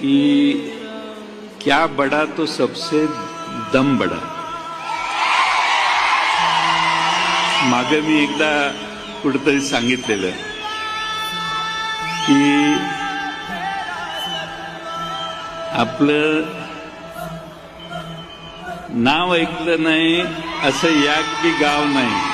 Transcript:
कि क्या बड़ा तो सबसे दम बड़ा. मागे मी एकदा कुठेतरी सांगितलेलं की आपलं नाव ऐकलं नाही असं एक बी गाव नाही.